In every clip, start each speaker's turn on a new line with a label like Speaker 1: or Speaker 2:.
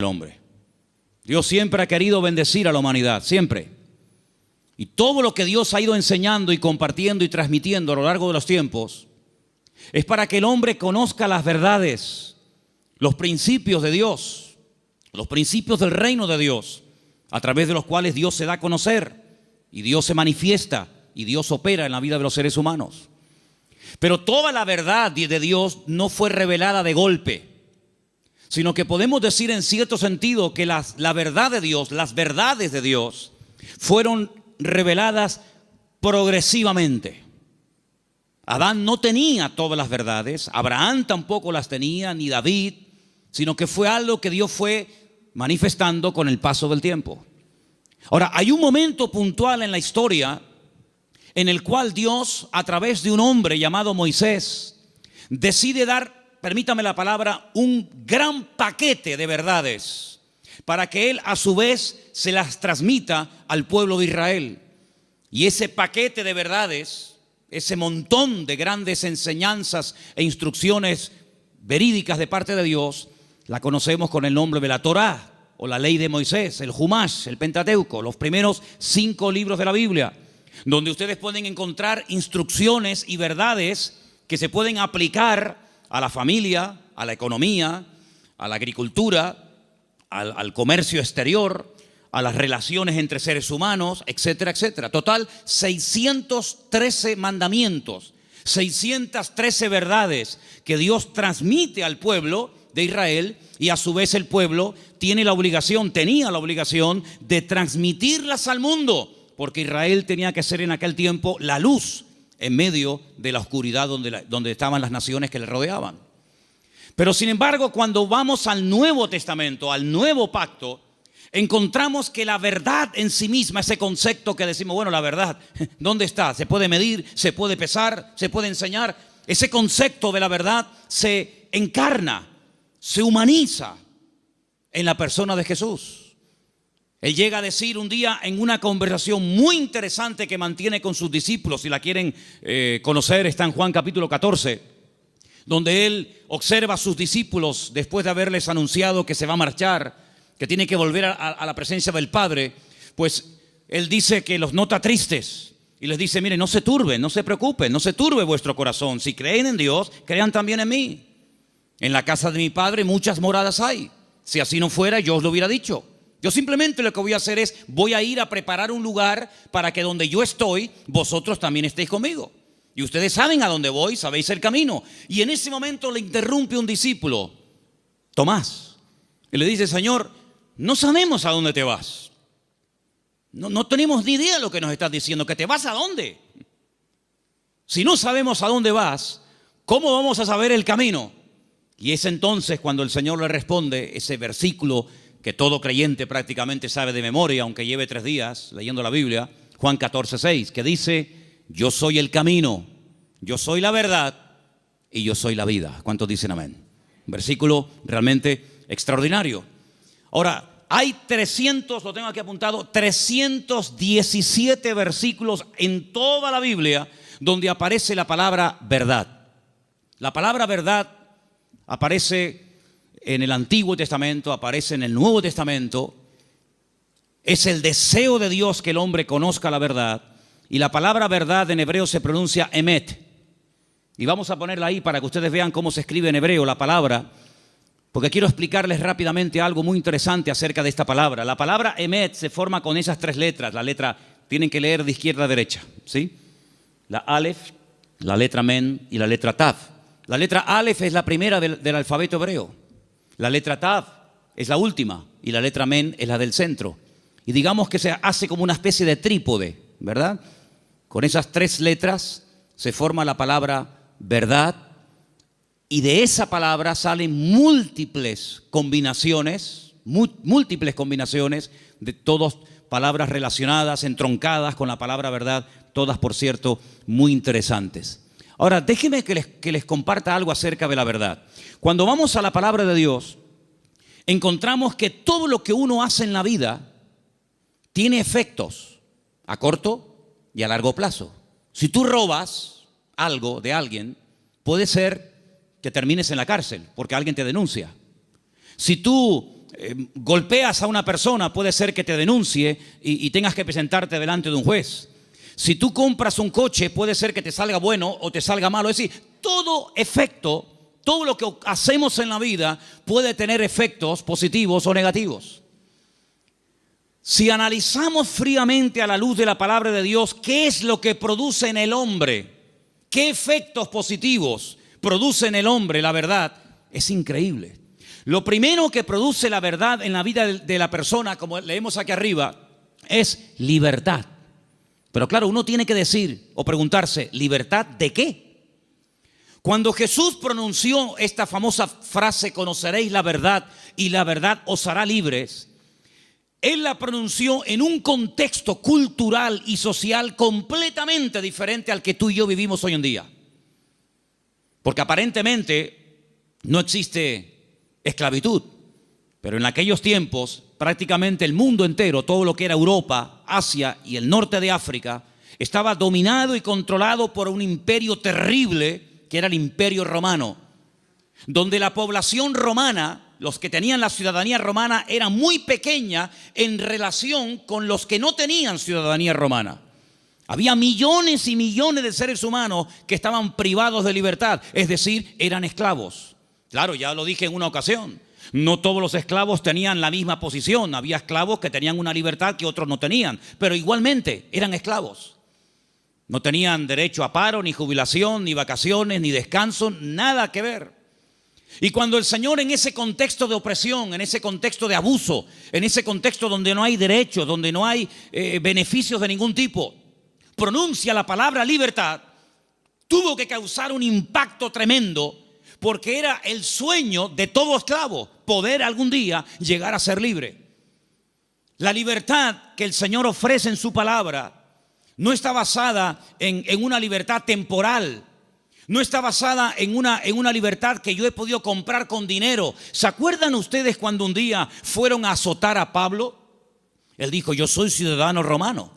Speaker 1: el hombre. Dios siempre ha querido bendecir a la humanidad, siempre. Y todo lo que Dios ha ido enseñando y compartiendo y transmitiendo a lo largo de los tiempos es para que el hombre conozca las verdades, los principios de Dios, los principios del reino de Dios, a través de los cuales Dios se da a conocer y Dios se manifiesta y Dios opera en la vida de los seres humanos. Pero toda la verdad de Dios no fue revelada de golpe, sino que podemos decir en cierto sentido que la verdad de Dios, las verdades de Dios, fueron reveladas progresivamente. Adán no tenía todas las verdades, Abraham tampoco las tenía, ni David, sino que fue algo que Dios fue manifestando con el paso del tiempo. Ahora, hay un momento puntual en la historia en el cual Dios, a través de un hombre llamado Moisés, decide dar, permítame la palabra, un gran paquete de verdades para que él a su vez se las transmita al pueblo de Israel. Y ese paquete de verdades, ese montón de grandes enseñanzas e instrucciones verídicas de parte de Dios, la conocemos con el nombre de la Torá o la ley de Moisés, el Humash, el Pentateuco, los primeros 5 libros de la Biblia, donde ustedes pueden encontrar instrucciones y verdades que se pueden aplicar a la familia, a la economía, a la agricultura, al comercio exterior, a las relaciones entre seres humanos, etcétera, etcétera. Total, 613 mandamientos, 613 verdades que Dios transmite al pueblo de Israel, y a su vez el pueblo tenía la obligación de transmitirlas al mundo, porque Israel tenía que ser en aquel tiempo la luz en medio de la oscuridad donde estaban las naciones que le rodeaban. Pero sin embargo, cuando vamos al Nuevo Testamento, al Nuevo Pacto, encontramos que la verdad en sí misma, ese concepto que decimos, bueno, la verdad, ¿dónde está? ¿Se puede medir? ¿Se puede pesar? ¿Se puede enseñar? Ese concepto de la verdad se encarna, se humaniza en la persona de Jesús. Él llega a decir un día en una conversación muy interesante que mantiene con sus discípulos, si la quieren conocer, está en Juan capítulo 14, donde él observa a sus discípulos después de haberles anunciado que se va a marchar, que tiene que volver a la presencia del Padre. Pues él dice que los nota tristes y les dice, miren, no se turben, no se preocupen, no se turbe vuestro corazón. Si creen en Dios, crean también en mí. En la casa de mi Padre muchas moradas hay. Si así no fuera, yo os lo hubiera dicho. Yo simplemente lo que voy a hacer es, voy a ir a preparar un lugar para que donde yo estoy, vosotros también estéis conmigo. Y ustedes saben a dónde voy, sabéis el camino. Y en ese momento le interrumpe un discípulo, Tomás, y le dice, Señor, no sabemos a dónde te vas. No tenemos ni idea de lo que nos estás diciendo, que te vas a dónde. Si no sabemos a dónde vas, ¿cómo vamos a saber el camino? Y es entonces cuando el Señor le responde ese versículo que todo creyente prácticamente sabe de memoria, aunque lleve 3 días leyendo la Biblia, Juan 14:6, que dice, yo soy el camino, yo soy la verdad y yo soy la vida. ¿Cuántos dicen amén? Un versículo realmente extraordinario. Ahora, hay 300, lo tengo aquí apuntado, 317 versículos en toda la Biblia donde aparece la palabra verdad. La palabra verdad aparece en el Antiguo Testamento, aparece en el Nuevo Testamento. Es el deseo de Dios que el hombre conozca la verdad. Y la palabra verdad en hebreo se pronuncia emet. Y vamos a ponerla ahí para que ustedes vean cómo se escribe en hebreo la palabra, porque quiero explicarles rápidamente algo muy interesante acerca de esta palabra. La palabra emet se forma con esas 3 letras. La letra, tienen que leer de izquierda a derecha, ¿sí? La alef, la letra men y la letra tav. La letra alef es la primera del alfabeto hebreo. La letra tav es la última y la letra men es la del centro. Y digamos que se hace como una especie de trípode, ¿verdad? Con esas 3 letras se forma la palabra verdad, y de esa palabra salen múltiples combinaciones de todas palabras relacionadas, entroncadas con la palabra verdad, todas, por cierto, muy interesantes. Ahora, déjenme que les comparta algo acerca de la verdad. Cuando vamos a la palabra de Dios, encontramos que todo lo que uno hace en la vida tiene efectos a corto y a largo plazo. Si tú robas algo de alguien, puede ser que termines en la cárcel porque alguien te denuncia. Si tú golpeas a una persona, puede ser que te denuncie y tengas que presentarte delante de un juez. Si tú compras un coche, puede ser que te salga bueno o te salga malo. Es decir, todo efecto, todo lo que hacemos en la vida puede tener efectos positivos o negativos. Si analizamos fríamente a la luz de la palabra de Dios, ¿qué es lo que produce en el hombre? ¿Qué efectos positivos produce en el hombre la verdad? Es increíble. Lo primero que produce la verdad en la vida de la persona, como leemos aquí arriba, es libertad. Pero claro, uno tiene que decir o preguntarse, ¿libertad de qué? Cuando Jesús pronunció esta famosa frase, conoceréis la verdad y la verdad os hará libres, Él la pronunció en un contexto cultural y social completamente diferente al que tú y yo vivimos hoy en día. Porque aparentemente no existe esclavitud, pero en aquellos tiempos prácticamente el mundo entero, todo lo que era Europa, Asia y el norte de África, estaba dominado y controlado por un imperio terrible que era el Imperio Romano, donde la población romana, los que tenían la ciudadanía romana, era muy pequeña en relación con los que no tenían ciudadanía romana. Había millones y millones de seres humanos que estaban privados de libertad, es decir, eran esclavos. Claro, ya lo dije en una ocasión, no todos los esclavos tenían la misma posición, había esclavos que tenían una libertad que otros no tenían, pero igualmente eran esclavos. No tenían derecho a paro, ni jubilación, ni vacaciones, ni descanso, nada que ver. Y cuando el Señor, en ese contexto de opresión, en ese contexto de abuso, en ese contexto donde no hay derechos, donde no hay beneficios de ningún tipo, pronuncia la palabra libertad, tuvo que causar un impacto tremendo, porque era el sueño de todo esclavo, poder algún día llegar a ser libre. La libertad que el Señor ofrece en su palabra no está basada en una libertad temporal, no está basada en una libertad que yo he podido comprar con dinero. ¿Se acuerdan ustedes cuando un día fueron a azotar a Pablo? Él dijo, yo soy ciudadano romano.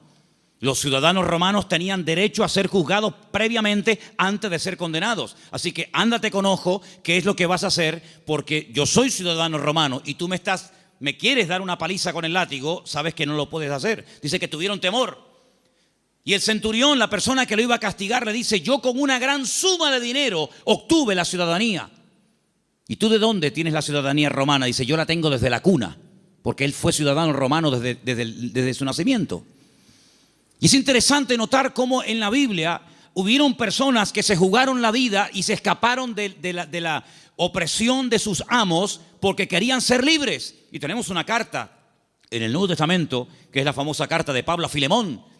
Speaker 1: Los ciudadanos romanos tenían derecho a ser juzgados previamente antes de ser condenados. Así que ándate con ojo qué es lo que vas a hacer, porque yo soy ciudadano romano y tú me quieres dar una paliza con el látigo, sabes que no lo puedes hacer. Dice que tuvieron temor. Y el centurión, la persona que lo iba a castigar, le dice, yo con una gran suma de dinero obtuve la ciudadanía. ¿Y tú de dónde tienes la ciudadanía romana? Dice, yo la tengo desde la cuna, porque él fue ciudadano romano desde su nacimiento. Y es interesante notar cómo en la Biblia hubieron personas que se jugaron la vida y se escaparon de la opresión de sus amos porque querían ser libres. Y tenemos una carta en el Nuevo Testamento, que es la famosa carta de Pablo a Filemón,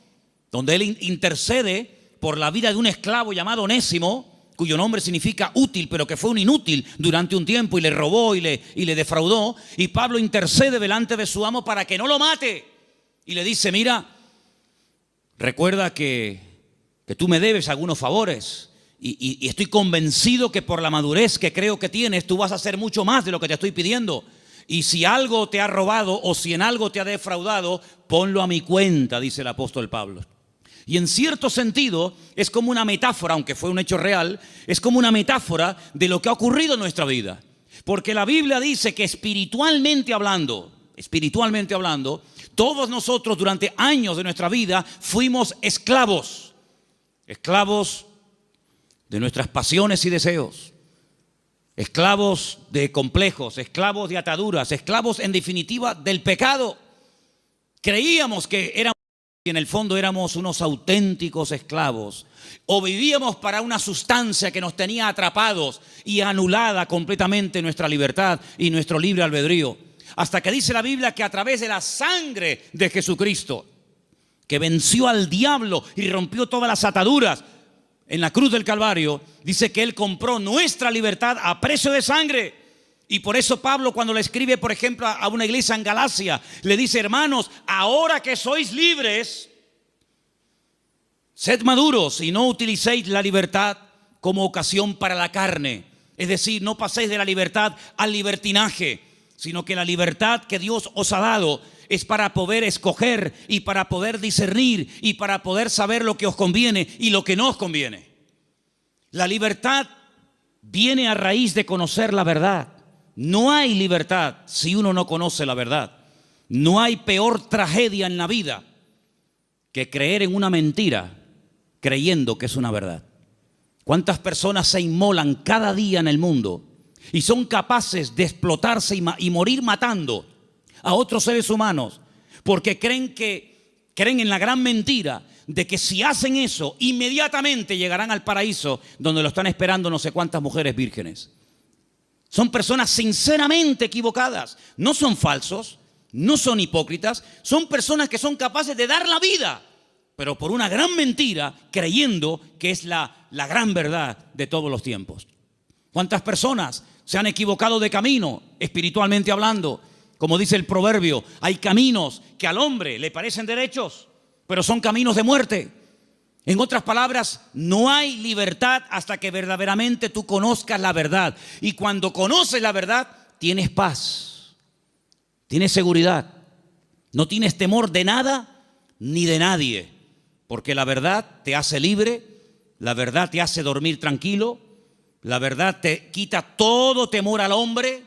Speaker 1: donde él intercede por la vida de un esclavo llamado Onésimo, cuyo nombre significa útil, pero que fue un inútil durante un tiempo y le robó y le defraudó. Y Pablo intercede delante de su amo para que no lo mate. Y le dice, mira, recuerda que tú me debes algunos favores y estoy convencido que por la madurez que creo que tienes, tú vas a hacer mucho más de lo que te estoy pidiendo. Y si algo te ha robado o si en algo te ha defraudado, ponlo a mi cuenta, dice el apóstol Pablo. Y en cierto sentido es como una metáfora, aunque fue un hecho real, es como una metáfora de lo que ha ocurrido en nuestra vida. Porque la Biblia dice que espiritualmente hablando, todos nosotros durante años de nuestra vida fuimos esclavos de nuestras pasiones y deseos, esclavos de complejos, esclavos de ataduras, esclavos en definitiva del pecado. Creíamos que éramos, y en el fondo éramos unos auténticos esclavos, o vivíamos para una sustancia que nos tenía atrapados y anulada completamente nuestra libertad y nuestro libre albedrío. Hasta que dice la Biblia que a través de la sangre de Jesucristo, que venció al diablo y rompió todas las ataduras en la cruz del Calvario, dice que Él compró nuestra libertad a precio de sangre. Y por eso Pablo, cuando le escribe, por ejemplo, a una iglesia en Galacia, le dice, hermanos, ahora que sois libres, sed maduros y no utilicéis la libertad como ocasión para la carne. Es decir, no paséis de la libertad al libertinaje, sino que la libertad que Dios os ha dado es para poder escoger y para poder discernir y para poder saber lo que os conviene y lo que no os conviene. La libertad viene a raíz de conocer la verdad. No hay libertad si uno no conoce la verdad. No hay peor tragedia en la vida que creer en una mentira creyendo que es una verdad. ¿Cuántas personas se inmolan cada día en el mundo y son capaces de explotarse y morir matando a otros seres humanos porque creen en la gran mentira de que si hacen eso inmediatamente llegarán al paraíso donde lo están esperando no sé cuántas mujeres vírgenes? Son personas sinceramente equivocadas. No son falsos, no son hipócritas, son personas que son capaces de dar la vida, pero por una gran mentira, creyendo que es la gran verdad de todos los tiempos. ¿Cuántas personas se han equivocado de camino, espiritualmente hablando? Como dice el proverbio, hay caminos que al hombre le parecen derechos, pero son caminos de muerte. En otras palabras, no hay libertad hasta que verdaderamente tú conozcas la verdad. Y cuando conoces la verdad, tienes paz, tienes seguridad, no tienes temor de nada ni de nadie, porque la verdad te hace libre, la verdad te hace dormir tranquilo, la verdad te quita todo temor al hombre,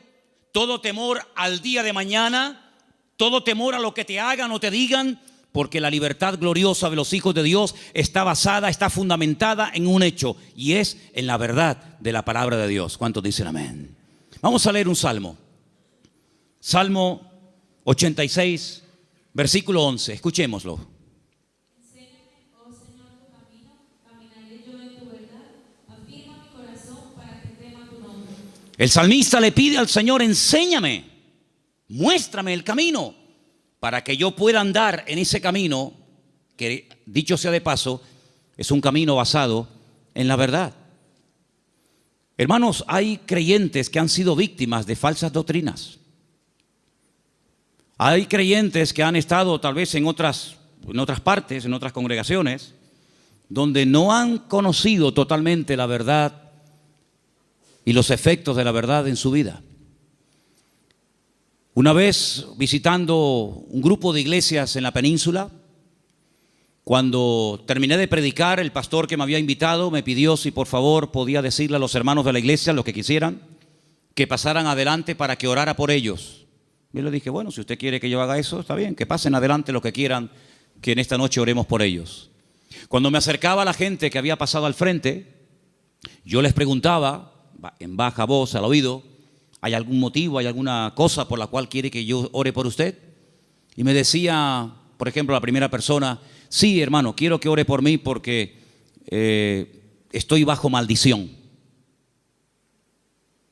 Speaker 1: todo temor al día de mañana, todo temor a lo que te hagan o te digan, porque la libertad gloriosa de los hijos de Dios está basada, está fundamentada en un hecho, y es en la verdad de la palabra de Dios. ¿Cuántos dicen amén? Vamos a leer un salmo. Salmo 86, versículo 11. Escuchémoslo.
Speaker 2: Enséñame, oh Señor, tu camino, caminaré yo en tu verdad. Afirma mi corazón para que tema tu nombre.
Speaker 1: El salmista le pide al Señor: enséñame, muéstrame el camino, para que yo pueda andar en ese camino, que dicho sea de paso, es un camino basado en la verdad. Hermanos, hay creyentes que han sido víctimas de falsas doctrinas. Hay creyentes que han estado tal vez en otras partes, en otras congregaciones, donde no han conocido totalmente la verdad y los efectos de la verdad en su vida. Una vez visitando un grupo de iglesias en la península, cuando terminé de predicar, el pastor que me había invitado me pidió si por favor podía decirle a los hermanos de la iglesia, los que quisieran, que pasaran adelante para que orara por ellos. Yo le dije, bueno, si usted quiere que yo haga eso, está bien, que pasen adelante los que quieran, que en esta noche oremos por ellos. Cuando me acercaba a la gente que había pasado al frente, yo les preguntaba en baja voz al oído: ¿hay algún motivo, hay alguna cosa por la cual quiere que yo ore por usted? Y me decía, por ejemplo, la primera persona: sí, hermano, quiero que ore por mí porque estoy bajo maldición.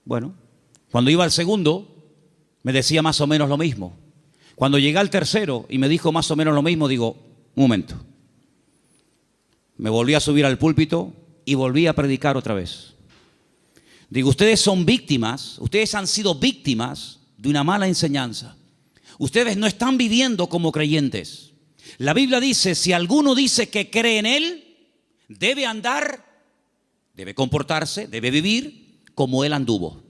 Speaker 1: Bueno, cuando iba al segundo, me decía más o menos lo mismo. Cuando llegué al tercero y me dijo más o menos lo mismo, digo, un momento. Me volví a subir al púlpito y volví a predicar otra vez. Digo, ustedes son víctimas, ustedes han sido víctimas de una mala enseñanza. Ustedes no están viviendo como creyentes. La Biblia dice, si alguno dice que cree en Él, debe andar, debe comportarse, debe vivir como Él anduvo.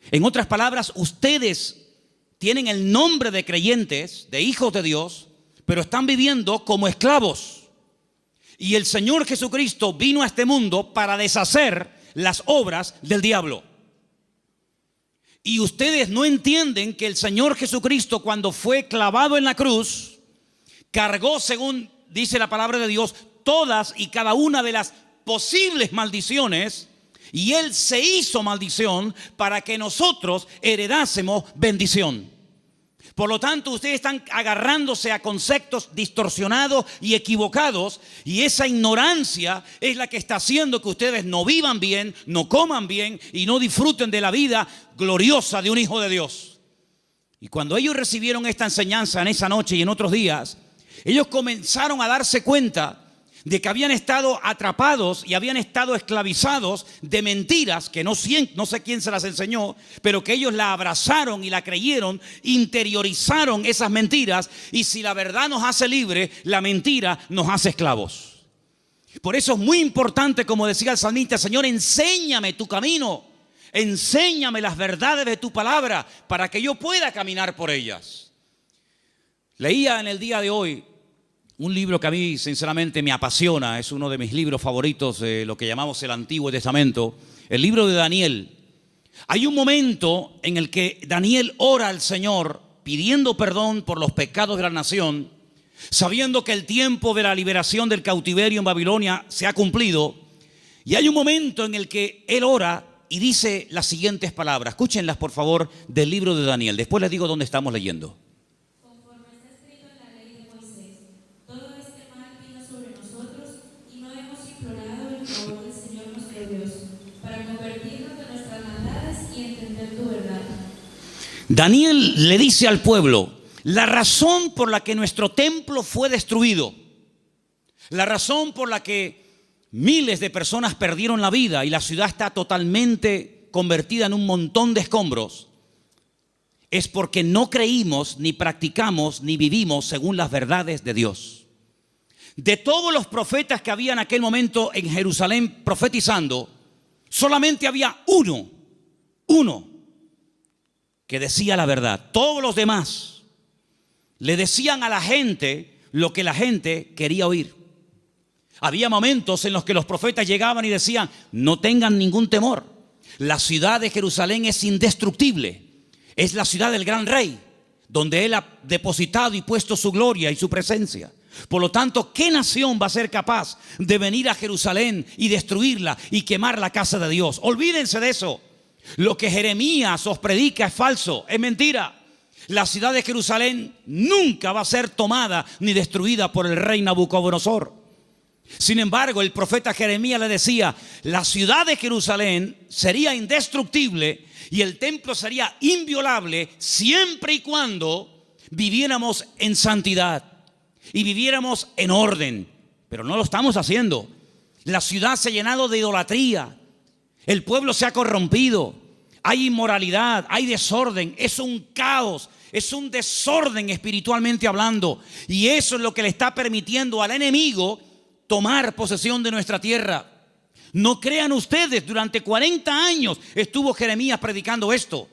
Speaker 1: En otras palabras, ustedes tienen el nombre de creyentes, de hijos de Dios, pero están viviendo como esclavos. Y el Señor Jesucristo vino a este mundo para deshacer las obras del diablo. Y ustedes no entienden que el Señor Jesucristo, cuando fue clavado en la cruz, cargó, según dice la palabra de Dios, todas y cada una de las posibles maldiciones, y Él se hizo maldición para que nosotros heredásemos bendición. Por lo tanto, ustedes están agarrándose a conceptos distorsionados y equivocados, y esa ignorancia es la que está haciendo que ustedes no vivan bien, no coman bien y no disfruten de la vida gloriosa de un hijo de Dios. Y cuando ellos recibieron esta enseñanza en esa noche y en otros días, ellos comenzaron a darse cuenta de que habían estado atrapados y habían estado esclavizados de mentiras que no sé quién se las enseñó, pero que ellos la abrazaron y la creyeron, interiorizaron esas mentiras, y si la verdad nos hace libre, la mentira nos hace esclavos. Por eso es muy importante, como decía el salmista, Señor, enséñame tu camino, enséñame las verdades de tu palabra para que yo pueda caminar por ellas. Leía en el día de hoy un libro que a mí sinceramente me apasiona, es uno de mis libros favoritos de lo que llamamos el Antiguo Testamento, el libro de Daniel. Hay un momento en el que Daniel ora al Señor pidiendo perdón por los pecados de la nación, sabiendo que el tiempo de la liberación del cautiverio en Babilonia se ha cumplido. Y hay un momento en el que él ora y dice las siguientes palabras. Escúchenlas, por favor, del libro de Daniel. Después les digo dónde estamos leyendo.
Speaker 2: Conforme está escrito en la ley de Moisés, todo este mal vino sobre nosotros y no hemos implorado el favor del Señor nuestro Dios para convertirnos de nuestras maldades y entender tu verdad.
Speaker 1: Daniel le dice al pueblo, la razón por la que nuestro templo fue destruido, la razón por la que miles de personas perdieron la vida y la ciudad está totalmente convertida en un montón de escombros, es porque no creímos, ni practicamos, ni vivimos según las verdades de Dios. De todos los profetas que había en aquel momento en Jerusalén profetizando, solamente había uno que decía la verdad. Todos los demás le decían a la gente lo que la gente quería oír. Había momentos en los que los profetas llegaban y decían, no tengan ningún temor. La ciudad de Jerusalén es indestructible. Es la ciudad del gran rey, donde él ha depositado y puesto su gloria y su presencia. Por lo tanto, ¿qué nación va a ser capaz de venir a Jerusalén y destruirla y quemar la casa de Dios? Olvídense de eso. Lo que Jeremías os predica es falso, es mentira. La ciudad de Jerusalén nunca va a ser tomada ni destruida por el rey Nabucodonosor. Sin embargo, el profeta Jeremías le decía, la ciudad de Jerusalén sería indestructible y el templo sería inviolable siempre y cuando viviéramos en santidad y viviéramos en orden. Pero no lo estamos haciendo. La ciudad se ha llenado de idolatría. El pueblo se ha corrompido. Hay inmoralidad, hay desorden. Es un caos, es un desorden espiritualmente hablando. Y eso es lo que le está permitiendo al enemigo tomar posesión de nuestra tierra. No crean ustedes, durante 40 años estuvo Jeremías predicando esto.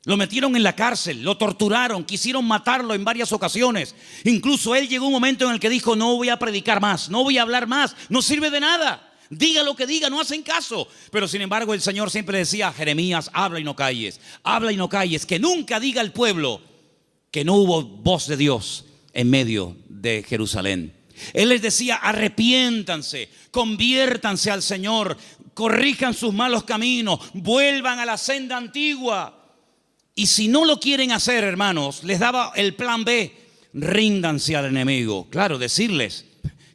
Speaker 1: Lo metieron en la cárcel, lo torturaron, quisieron matarlo en varias ocasiones. Incluso él llegó un momento en el que dijo, no voy a predicar más, no voy a hablar más, no sirve de nada. Diga lo que diga, no hacen caso. Pero sin embargo el Señor siempre decía, Jeremías, habla y no calles, habla y no calles. Que nunca diga el pueblo que no hubo voz de Dios en medio de Jerusalén. Él les decía, arrepiéntanse, conviértanse al Señor, corrijan sus malos caminos, vuelvan a la senda antigua. Y si no lo quieren hacer, hermanos, les daba el plan B, ríndanse al enemigo. Claro, decirles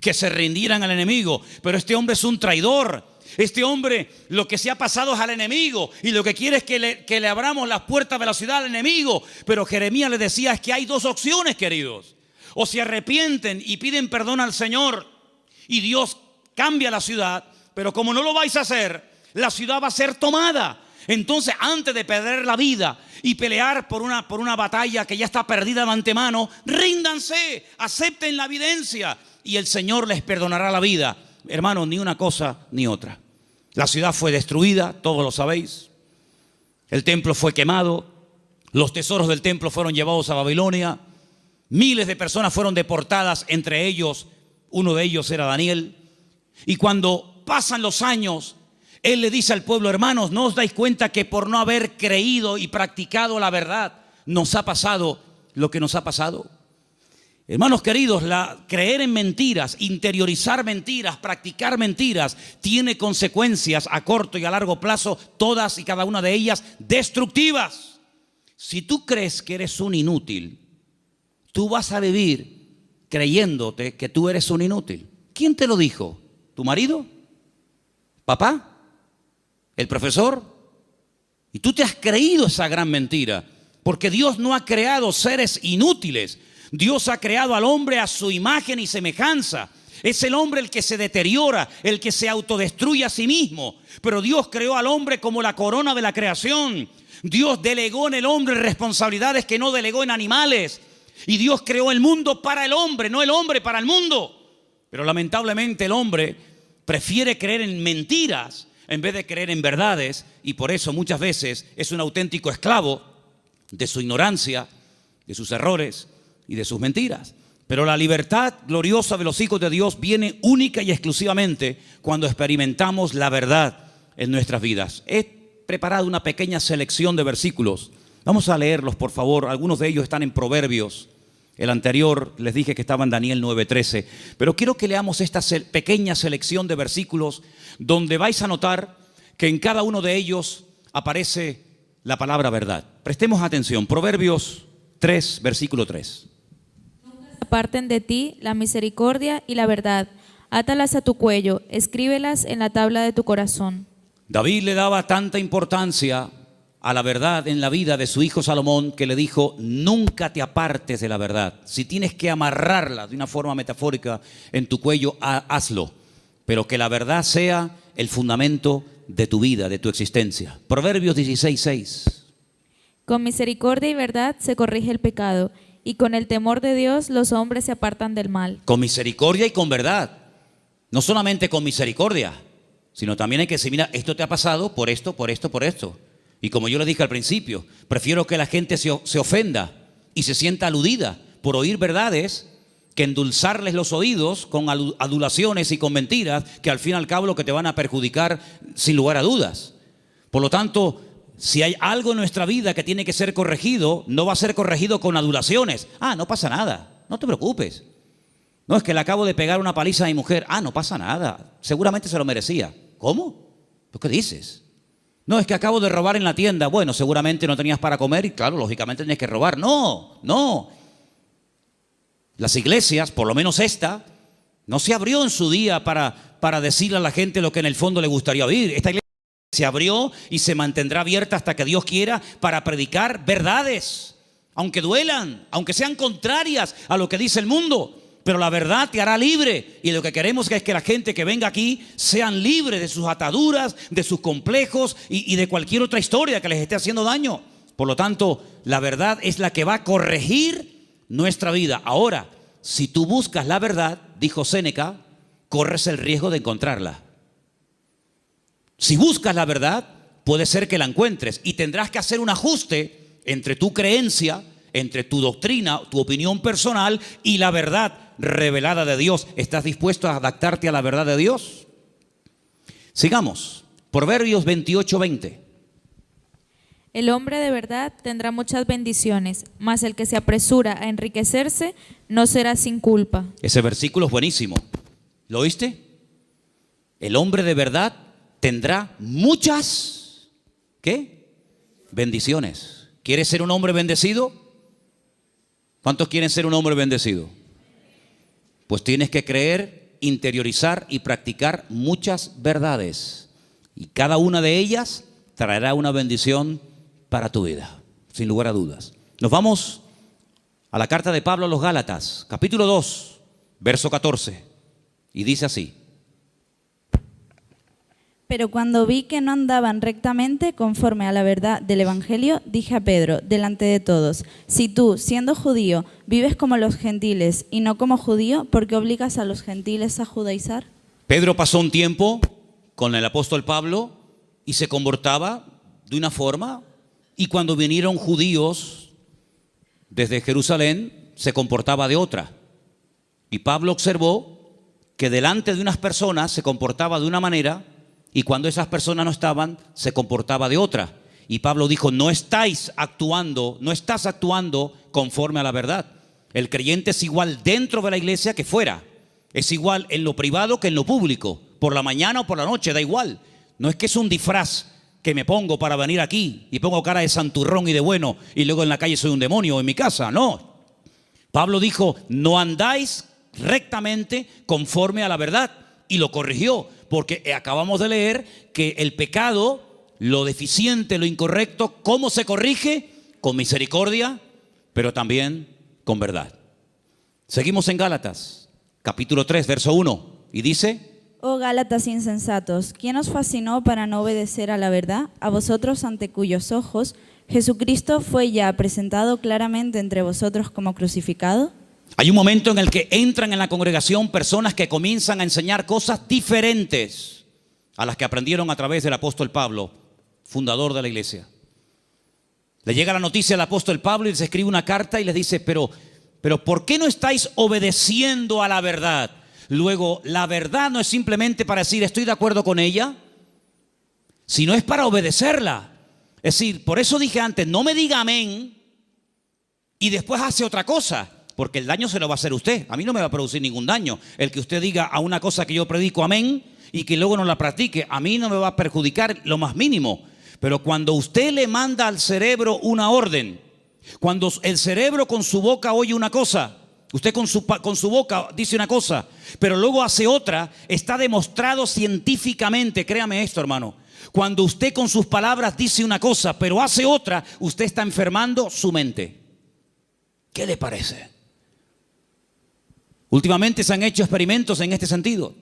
Speaker 1: que se rindieran al enemigo, pero este hombre es un traidor. Este hombre lo que se ha pasado es al enemigo y lo que quiere es que le abramos las puertas de la ciudad al enemigo. Pero Jeremías le decía, es que hay dos opciones, queridos. O se arrepienten y piden perdón al Señor y Dios cambia la ciudad, pero como no lo vais a hacer, la ciudad va a ser tomada. Entonces, antes de perder la vida y pelear por una batalla que ya está perdida de antemano, ríndanse, acepten la evidencia y el Señor les perdonará la vida. Hermanos, ni una cosa ni otra. La ciudad fue destruida, todos lo sabéis. El templo fue quemado, los tesoros del templo fueron llevados a Babilonia. Miles de personas fueron deportadas, entre ellos, uno de ellos era Daniel. Y cuando pasan los años, él le dice al pueblo, hermanos, ¿no os dais cuenta que por no haber creído y practicado la verdad, nos ha pasado lo que nos ha pasado? Hermanos queridos, creer en mentiras, interiorizar mentiras, practicar mentiras, tiene consecuencias a corto y a largo plazo, todas y cada una de ellas destructivas. Si tú crees que eres un inútil, tú vas a vivir creyéndote que tú eres un inútil. ¿Quién te lo dijo? ¿Tu marido? ¿Papá? ¿El profesor? Y tú te has creído esa gran mentira, porque Dios no ha creado seres inútiles. Dios ha creado al hombre a su imagen y semejanza. Es el hombre el que se deteriora, el que se autodestruye a sí mismo. Pero Dios creó al hombre como la corona de la creación. Dios delegó en el hombre responsabilidades que no delegó en animales. Y Dios creó el mundo para el hombre, no el hombre para el mundo. Pero lamentablemente el hombre prefiere creer en mentiras en vez de creer en verdades. Y por eso muchas veces es un auténtico esclavo de su ignorancia, de sus errores y de sus mentiras. Pero la libertad gloriosa de los hijos de Dios viene única y exclusivamente cuando experimentamos la verdad en nuestras vidas. preparado una pequeña selección de versículos. Vamos a leerlos, por favor. Algunos de ellos están en Proverbios. El anterior les dije que estaba en Daniel 9:13. Pero quiero que leamos esta pequeña selección de versículos donde vais a notar que en cada uno de ellos aparece la palabra verdad. Prestemos atención. Proverbios 3, versículo 3.
Speaker 2: Aparten de ti la misericordia y la verdad. Átalas a tu cuello, escríbelas en la tabla de tu corazón.
Speaker 1: David le daba tanta importancia a la verdad en la vida de su hijo Salomón que le dijo: nunca te apartes de la verdad. Si tienes que amarrarla de una forma metafórica en tu cuello, hazlo, pero que la verdad sea el fundamento de tu vida, de tu existencia. Proverbios 16:6.
Speaker 2: Con misericordia y verdad se corrige el pecado, y con el temor de Dios los hombres se apartan del mal.
Speaker 1: Con misericordia y con verdad. No solamente con misericordia, sino también hay que decir: mira, esto te ha pasado por esto, por esto, por esto. Y como yo le dije al principio, prefiero que la gente se ofenda y se sienta aludida por oír verdades que endulzarles los oídos con adulaciones y con mentiras que al fin y al cabo lo que te van a perjudicar sin lugar a dudas. Por lo tanto, si hay algo en nuestra vida que tiene que ser corregido, no va a ser corregido con adulaciones. No pasa nada, no te preocupes. No, es que le acabo de pegar una paliza a mi mujer. No pasa nada, seguramente se lo merecía. ¿Cómo? ¿Qué dices? No, es que acabo de robar en la tienda. Bueno, seguramente no tenías para comer y claro, lógicamente tenías que robar. No. Las iglesias, por lo menos esta, no se abrió en su día para decirle a la gente lo que en el fondo le gustaría oír. Esta iglesia se abrió y se mantendrá abierta hasta que Dios quiera para predicar verdades, aunque duelan, aunque sean contrarias a lo que dice el mundo. Pero la verdad te hará libre, y lo que queremos es que la gente que venga aquí sean libres de sus ataduras, de sus complejos y de cualquier otra historia que les esté haciendo daño. Por lo tanto, la verdad es la que va a corregir nuestra vida. Ahora, si tú buscas la verdad, dijo Séneca, corres el riesgo de encontrarla. Si buscas la verdad, puede ser que la encuentres y tendrás que hacer un ajuste entre tu creencia, entre tu doctrina, tu opinión personal y la verdad revelada de Dios. ¿Estás dispuesto a adaptarte a la verdad de Dios? Sigamos. Proverbios 28:20.
Speaker 2: El hombre de verdad tendrá muchas bendiciones, mas el que se apresura a enriquecerse no será sin culpa.
Speaker 1: Ese versículo es buenísimo. ¿Lo oíste? El hombre de verdad tendrá muchas, ¿qué? Bendiciones. ¿Quieres ser un hombre bendecido? ¿Cuántos quieren ser un hombre bendecido? Pues tienes que creer, interiorizar y practicar muchas verdades. Y cada una de ellas traerá una bendición para tu vida, sin lugar a dudas. Nos vamos a la carta de Pablo a los Gálatas, capítulo 2, verso 14. Y dice así:
Speaker 3: Pero cuando vi que no andaban rectamente conforme a la verdad del Evangelio, dije a Pedro, delante de todos: si tú, siendo judío, vives como los gentiles y no como judío, ¿por qué obligas a los gentiles a judaizar?
Speaker 1: Pedro pasó un tiempo con el apóstol Pablo y se comportaba de una forma, y cuando vinieron judíos desde Jerusalén se comportaba de otra. Y Pablo observó que delante de unas personas se comportaba de una manera, y cuando esas personas no estaban, se comportaba de otra. Y Pablo dijo: no estás actuando conforme a la verdad. El creyente es igual dentro de la iglesia que fuera. Es igual en lo privado que en lo público. Por la mañana o por la noche, da igual. No es que es un disfraz que me pongo para venir aquí y pongo cara de santurrón y de bueno y luego en la calle soy un demonio o en mi casa. No. Pablo dijo: no andáis rectamente conforme a la verdad. Y lo corrigió, porque acabamos de leer que el pecado, lo deficiente, lo incorrecto, ¿cómo se corrige? Con misericordia, pero también con verdad. Seguimos en Gálatas, capítulo 3, verso 1, y dice:
Speaker 3: Oh Gálatas insensatos, ¿quién os fascinó para no obedecer a la verdad? A vosotros ante cuyos ojos Jesucristo fue ya presentado claramente entre vosotros como crucificado.
Speaker 1: Hay un momento en el que entran en la congregación personas que comienzan a enseñar cosas diferentes a las que aprendieron a través del apóstol Pablo, fundador de la iglesia. Le llega la noticia al apóstol Pablo y les escribe una carta y les dice: pero ¿por qué no estáis obedeciendo a la verdad? Luego, la verdad no es simplemente para decir estoy de acuerdo con ella, sino es para obedecerla. Es decir, por eso dije antes, no me diga amén y después hace otra cosa, porque el daño se lo va a hacer usted. A mí no me va a producir ningún daño el que usted diga a una cosa que yo predico amén y que luego no la practique. A mí no me va a perjudicar lo más mínimo. Pero cuando usted le manda al cerebro una orden, cuando el cerebro con su boca oye una cosa, usted con su boca dice una cosa, pero luego hace otra, está demostrado científicamente, créame esto, hermano. Cuando usted con sus palabras dice una cosa, pero hace otra, usted está enfermando su mente. ¿Qué le parece? Últimamente se han hecho experimentos en este sentido.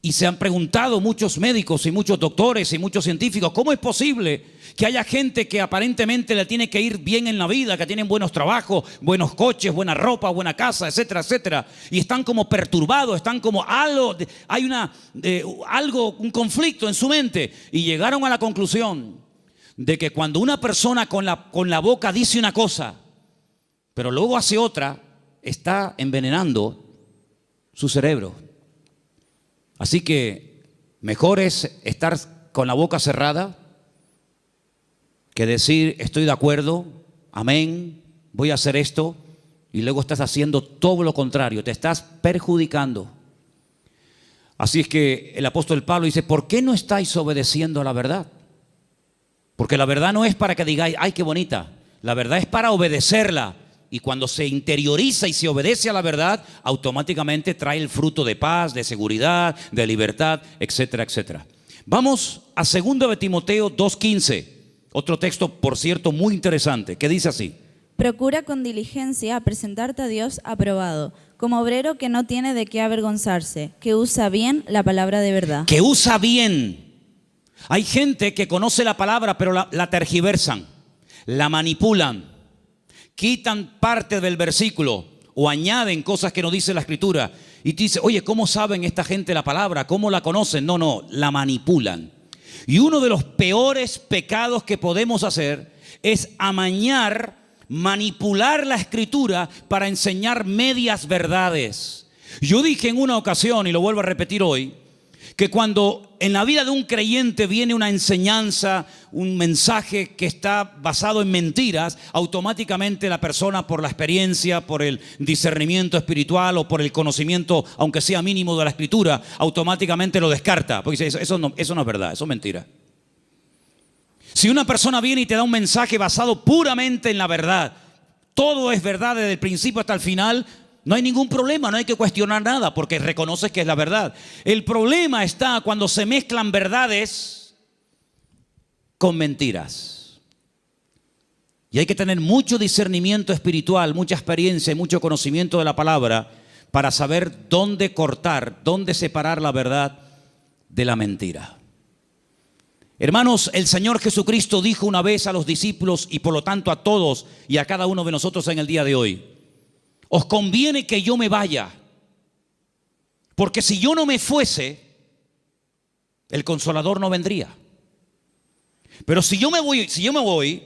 Speaker 1: Y se han preguntado muchos médicos y muchos doctores y muchos científicos, ¿cómo es posible que haya gente que aparentemente le tiene que ir bien en la vida, que tienen buenos trabajos, buenos coches, buena ropa, buena casa, etcétera, etcétera? Y están como perturbados, están como hay un conflicto en su mente. Y llegaron a la conclusión de que cuando una persona con la boca dice una cosa, pero luego hace otra, está envenenando su cerebro. Así que mejor es estar con la boca cerrada que decir estoy de acuerdo, amén, voy a hacer esto, y luego estás haciendo todo lo contrario, te estás perjudicando. Así es que el apóstol Pablo dice, ¿por qué no estáis obedeciendo a la verdad? Porque la verdad no es para que digáis, ay, qué bonita, la verdad es para obedecerla. Y cuando se interioriza y se obedece a la verdad, automáticamente trae el fruto de paz, de seguridad, de libertad, etcétera, etcétera. Vamos a 2 de Timoteo 2:15, otro texto, por cierto, muy interesante, que dice así.
Speaker 3: Procura con diligencia presentarte a Dios aprobado, como obrero que no tiene de qué avergonzarse, que usa bien la palabra de verdad.
Speaker 1: Que usa bien. Hay gente que conoce la palabra, pero la tergiversan, la manipulan. Quitan parte del versículo o añaden cosas que no dice la Escritura. Y tú dices, oye, ¿cómo saben esta gente la palabra? ¿Cómo la conocen? No, la manipulan. Y uno de los peores pecados que podemos hacer es amañar, manipular la Escritura para enseñar medias verdades. Yo dije en una ocasión, y lo vuelvo a repetir hoy, que cuando en la vida de un creyente viene una enseñanza, un mensaje que está basado en mentiras, automáticamente la persona, por la experiencia, por el discernimiento espiritual o por el conocimiento, aunque sea mínimo, de la Escritura, automáticamente lo descarta, porque dice, eso no es verdad, eso es mentira. Si una persona viene y te da un mensaje basado puramente en la verdad, todo es verdad desde el principio hasta el final, no hay ningún problema, no hay que cuestionar nada porque reconoces que es la verdad. El problema está cuando se mezclan verdades con mentiras. Y hay que tener mucho discernimiento espiritual, mucha experiencia y mucho conocimiento de la palabra para saber dónde cortar, dónde separar la verdad de la mentira. Hermanos, el Señor Jesucristo dijo una vez a los discípulos y por lo tanto a todos y a cada uno de nosotros en el día de hoy: os conviene que yo me vaya, porque si yo no me fuese, el Consolador no vendría. Pero si yo me voy,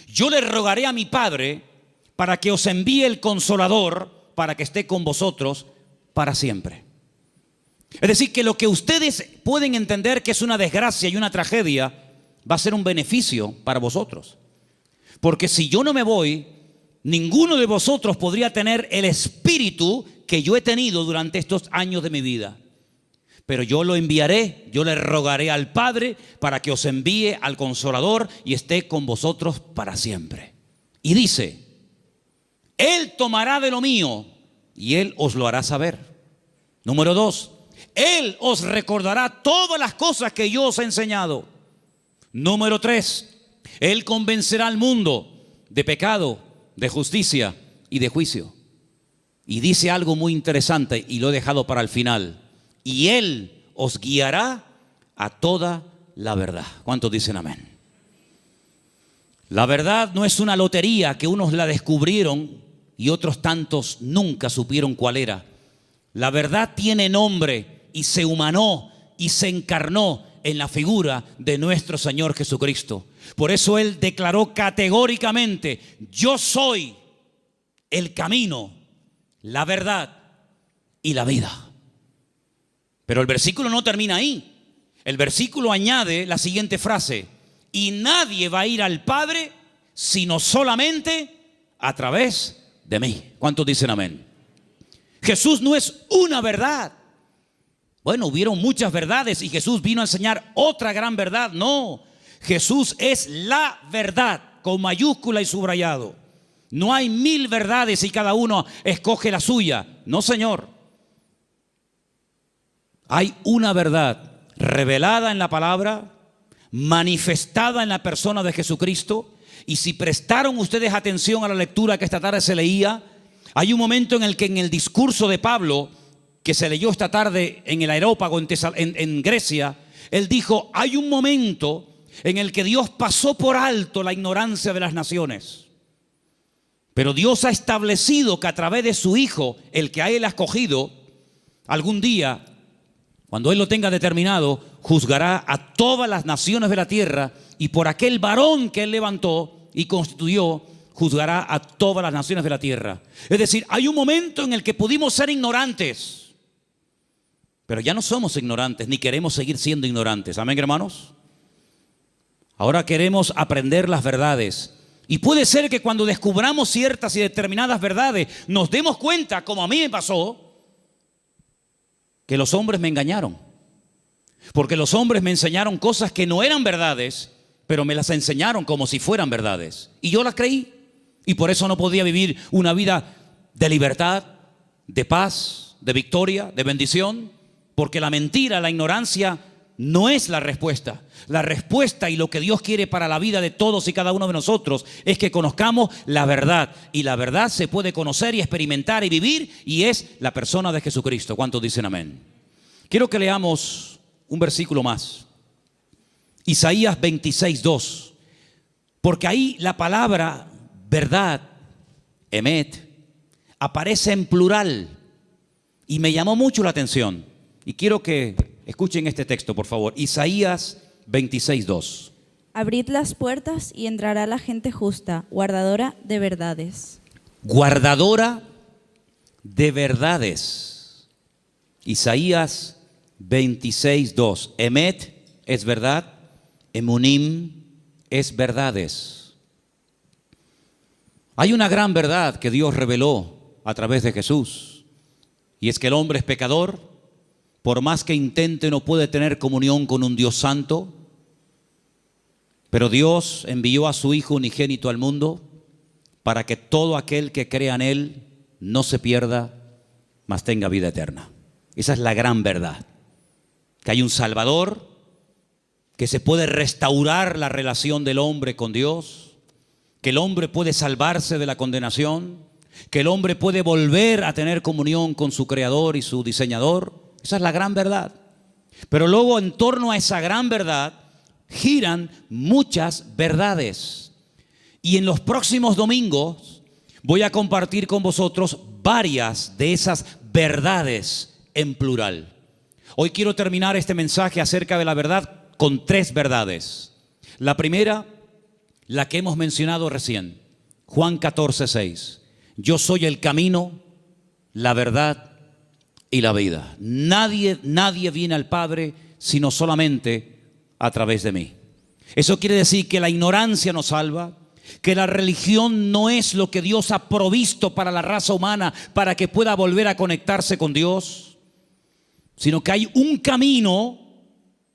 Speaker 1: yo le rogaré a mi Padre para que os envíe el Consolador para que esté con vosotros para siempre. Es decir, que lo que ustedes pueden entender que es una desgracia y una tragedia, va a ser un beneficio para vosotros. Porque si yo no me voy, ninguno de vosotros podría tener el espíritu que yo he tenido durante estos años de mi vida. Pero yo lo enviaré, yo le rogaré al Padre para que os envíe al Consolador y esté con vosotros para siempre. Y dice, Él tomará de lo mío y Él os lo hará saber. Número 2, Él os recordará todas las cosas que yo os he enseñado. Número 3, Él convencerá al mundo de pecado, de justicia y de juicio. Y dice algo muy interesante y lo he dejado para el final. Y Él os guiará a toda la verdad. ¿Cuántos dicen amén? La verdad no es una lotería que unos la descubrieron y otros tantos nunca supieron cuál era. La verdad tiene nombre y se humanó y se encarnó en la figura de nuestro Señor Jesucristo. Por eso Él declaró categóricamente: yo soy el camino, la verdad y la vida. Pero el versículo no termina ahí. El versículo añade la siguiente frase: y nadie va a ir al Padre sino solamente a través de mí. ¿Cuántos dicen amén? Jesús no es una verdad. Bueno, hubieron muchas verdades y Jesús vino a enseñar otra gran verdad. No, Jesús es la verdad, con mayúscula y subrayado. No hay 1000 verdades y cada uno escoge la suya. No, Señor. Hay una verdad revelada en la palabra, manifestada en la persona de Jesucristo. Y si prestaron ustedes atención a la lectura que esta tarde se leía, hay un momento en el que en el discurso de Pablo, que se leyó esta tarde en el Areópago en Grecia, él dijo: hay un momento en el que Dios pasó por alto la ignorancia de las naciones, pero Dios ha establecido que a través de su Hijo, el que a Él ha escogido, algún día, cuando Él lo tenga determinado, juzgará a todas las naciones de la tierra, y por aquel varón que Él levantó y constituyó, juzgará a todas las naciones de la tierra. Es decir, hay un momento en el que pudimos ser ignorantes, pero ya no somos ignorantes, ni queremos seguir siendo ignorantes. ¿Amén, hermanos? Ahora queremos aprender las verdades. Y puede ser que cuando descubramos ciertas y determinadas verdades, nos demos cuenta, como a mí me pasó, que los hombres me engañaron. Porque los hombres me enseñaron cosas que no eran verdades, pero me las enseñaron como si fueran verdades. Y yo las creí. Y por eso no podía vivir una vida de libertad, de paz, de victoria, de bendición. Porque la mentira, la ignorancia no es la respuesta. La respuesta y lo que Dios quiere para la vida de todos y cada uno de nosotros es que conozcamos la verdad. Y la verdad se puede conocer y experimentar y vivir, y es la persona de Jesucristo. ¿Cuántos dicen amén? Quiero que leamos un versículo más. Isaías 26:2. Porque ahí la palabra verdad, emet, aparece en plural y me llamó mucho la atención. Y quiero que escuchen este texto, por favor. Isaías 26:2.
Speaker 3: Abrid las puertas y entrará la gente justa, guardadora de verdades.
Speaker 1: Guardadora de verdades. Isaías 26:2. Emet es verdad, emunim es verdades. Hay una gran verdad que Dios reveló a través de Jesús, y es que el hombre es pecador. Por más que intente, no puede tener comunión con un Dios santo. Pero Dios envió a su Hijo unigénito al mundo para que todo aquel que crea en Él no se pierda, mas tenga vida eterna. Esa es la gran verdad. Que hay un Salvador, que se puede restaurar la relación del hombre con Dios, que el hombre puede salvarse de la condenación, que el hombre puede volver a tener comunión con su Creador y su Diseñador. Esa es la gran verdad. Pero luego, en torno a esa gran verdad giran muchas verdades. Y en los próximos domingos voy a compartir con vosotros varias de esas verdades en plural. Hoy quiero terminar este mensaje acerca de la verdad con 3 verdades. La primera, la que hemos mencionado recién, Juan 14:6. Yo soy el camino, la verdad y la vida. Nadie viene al Padre sino solamente a través de mí. Eso quiere decir que la ignorancia nos salva, que la religión no es lo que Dios ha provisto para la raza humana para que pueda volver a conectarse con Dios, sino que hay un camino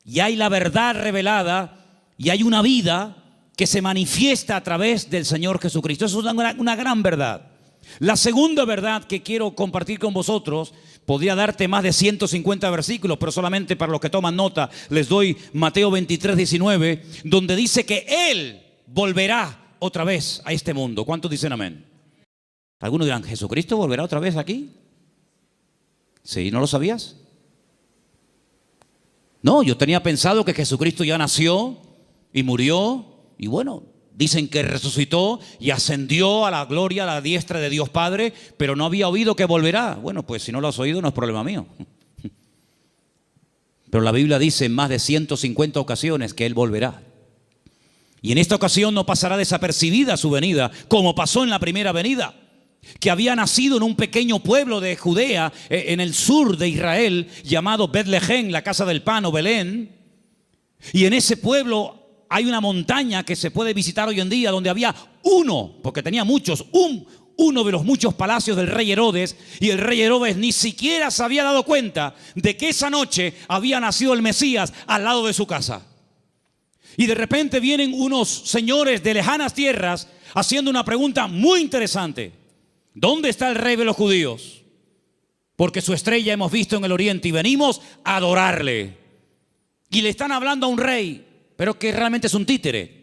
Speaker 1: y hay la verdad revelada y hay una vida que se manifiesta a través del Señor Jesucristo. Eso es una gran verdad. La segunda verdad que quiero compartir con vosotros, podría darte más de 150 versículos, pero solamente para los que toman nota les doy Mateo 23:19, donde dice que Él volverá otra vez a este mundo. ¿Cuántos dicen amén? Algunos dirán, ¿Jesucristo volverá otra vez aquí? ¿Sí? ¿No lo sabías? No, yo tenía pensado que Jesucristo ya nació y murió, y bueno, dicen que resucitó y ascendió a la gloria, a la diestra de Dios Padre, pero no había oído que volverá. Bueno, pues si no lo has oído no es problema mío. Pero la Biblia dice en más de 150 ocasiones que Él volverá. Y en esta ocasión no pasará desapercibida su venida, como pasó en la primera venida, que había nacido en un pequeño pueblo de Judea, en el sur de Israel, llamado Betlehem, la casa del pan o Belén. Y en ese pueblo hay una montaña que se puede visitar hoy en día, donde había uno, porque tenía muchos, uno de los muchos palacios del rey Herodes, y el rey Herodes ni siquiera se había dado cuenta de que esa noche había nacido el Mesías al lado de su casa. Y de repente vienen unos señores de lejanas tierras haciendo una pregunta muy interesante: ¿dónde está el rey de los judíos? Porque su estrella hemos visto en el oriente y venimos a adorarle. Y le están hablando a un rey, pero que realmente es un títere.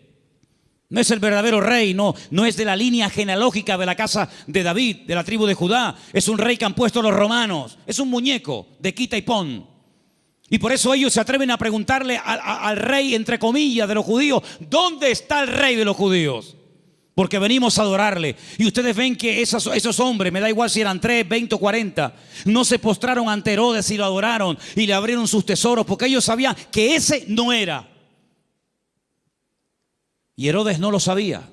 Speaker 1: No es el verdadero rey, no es de la línea genealógica de la casa de David, de la tribu de Judá. Es un rey que han puesto los romanos. Es un muñeco de quita y pon. Y por eso ellos se atreven a preguntarle al rey, entre comillas, de los judíos: ¿dónde está el rey de los judíos? Porque venimos a adorarle. Y ustedes ven que esos hombres, me da igual si eran 3, 20 o 40, no se postraron ante Herodes y lo adoraron y le abrieron sus tesoros, porque ellos sabían que ese no era. Y Herodes no lo sabía.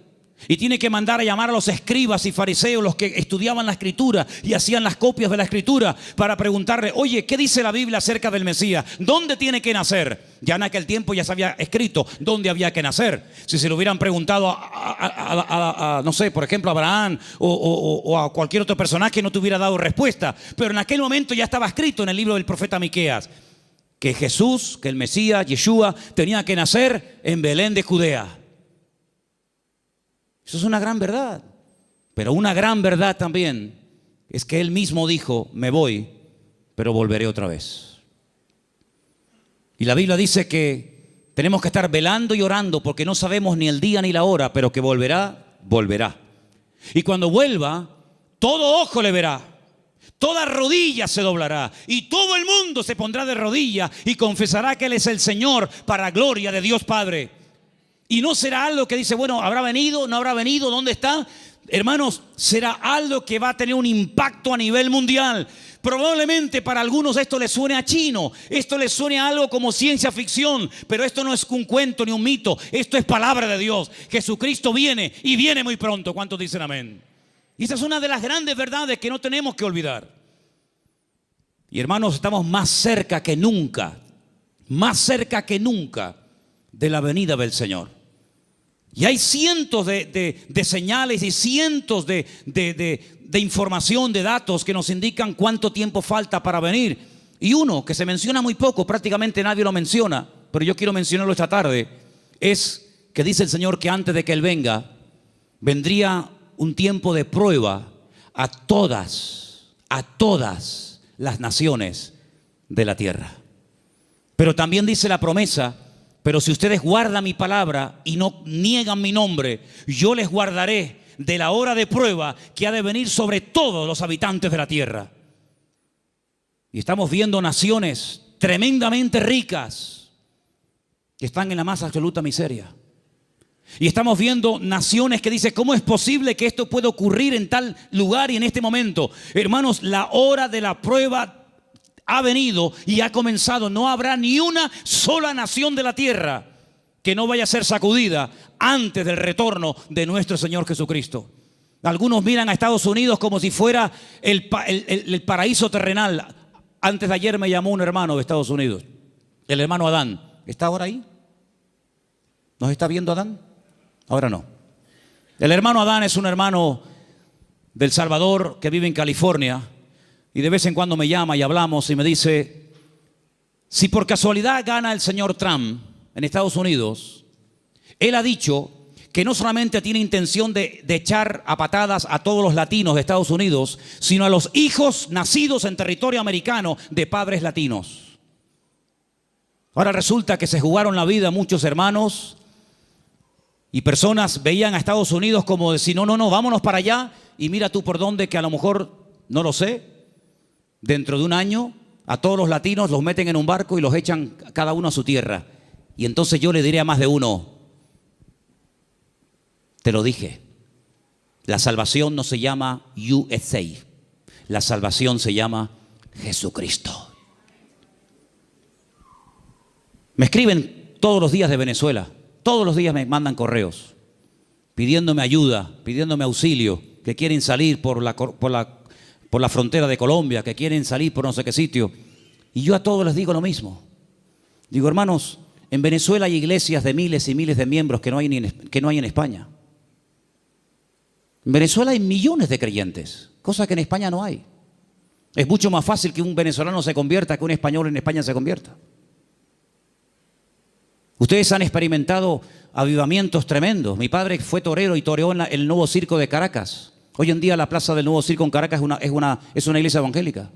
Speaker 1: Y tiene que mandar a llamar a los escribas y fariseos, los que estudiaban la escritura y hacían las copias de la escritura, para preguntarle: oye, ¿qué dice la Biblia acerca del Mesías? ¿Dónde tiene que nacer? Ya en aquel tiempo ya se había escrito dónde había que nacer. Si se lo hubieran preguntado no sé, por ejemplo, a Abraham o a cualquier otro personaje, no te hubiera dado respuesta. Pero en aquel momento ya estaba escrito en el libro del profeta Miqueas que Jesús, que el Mesías, Yeshua, tenía que nacer en Belén de Judea. Eso es una gran verdad. Pero una gran verdad también es que Él mismo dijo: me voy, pero volveré otra vez. Y la Biblia dice que tenemos que estar velando y orando, porque no sabemos ni el día ni la hora, pero que volverá, volverá. Y cuando vuelva, todo ojo le verá, toda rodilla se doblará y todo el mundo se pondrá de rodillas y confesará que Él es el Señor, para gloria de Dios Padre. Y no será algo que dice: bueno, ¿habrá venido? ¿No habrá venido? ¿Dónde está? Hermanos, será algo que va a tener un impacto a nivel mundial. Probablemente para algunos esto les suene a chino, esto les suene a algo como ciencia ficción, pero esto no es un cuento ni un mito, esto es palabra de Dios. Jesucristo viene y viene muy pronto. ¿Cuántos dicen amén? Y esa es una de las grandes verdades que no tenemos que olvidar. Y hermanos, estamos más cerca que nunca de la venida del Señor. Y hay cientos de señales y cientos de información, de datos que nos indican cuánto tiempo falta para venir. Y uno que se menciona muy poco, prácticamente nadie lo menciona, pero yo quiero mencionarlo esta tarde, es que dice el Señor que antes de que Él venga, vendría un tiempo de prueba a todas las naciones de la tierra. Pero también dice la promesa: pero si ustedes guardan mi palabra y no niegan mi nombre, yo les guardaré de la hora de prueba que ha de venir sobre todos los habitantes de la tierra. Y estamos viendo naciones tremendamente ricas que están en la más absoluta miseria. Y estamos viendo naciones que dicen: ¿cómo es posible que esto pueda ocurrir en tal lugar y en este momento? Hermanos, la hora de la prueba ha venido y ha comenzado. No habrá ni una sola nación de la tierra que no vaya a ser sacudida antes del retorno de nuestro Señor Jesucristo. Algunos miran a Estados Unidos como si fuera el paraíso terrenal. Antes de ayer me llamó un hermano de Estados Unidos, el hermano Adán. ¿Está ahora ahí? ¿Nos está viendo Adán? Ahora no. El hermano Adán es un hermano del Salvador que vive en California. Y de vez en cuando me llama y hablamos y me dice: si por casualidad gana el señor Trump en Estados Unidos, él ha dicho que no solamente tiene intención de echar a patadas a todos los latinos de Estados Unidos, sino a los hijos nacidos en territorio americano de padres latinos. Ahora resulta que se jugaron la vida muchos hermanos y personas veían a Estados Unidos como decir: no, vámonos para allá y mira tú por dónde, que a lo mejor, no lo sé, dentro de un año a todos los latinos los meten en un barco y los echan cada uno a su tierra. Y entonces yo le diré a más de uno: te lo dije, la salvación no se llama USA, la salvación se llama Jesucristo. Me escriben todos los días de Venezuela, todos los días me mandan correos pidiéndome ayuda, pidiéndome auxilio, que quieren salir por la frontera de Colombia, que quieren salir por no sé qué sitio. Y yo a todos les digo lo mismo. Digo: hermanos, en Venezuela hay iglesias de miles y miles de miembros que no hay en España. En Venezuela hay millones de creyentes, cosa que en España no hay. Es mucho más fácil que un venezolano se convierta que un español en España se convierta. Ustedes han experimentado avivamientos tremendos. Mi padre fue torero y toreó en el Nuevo Circo de Caracas. Hoy en día la plaza del Nuevo Circo en Caracas es una iglesia evangélica.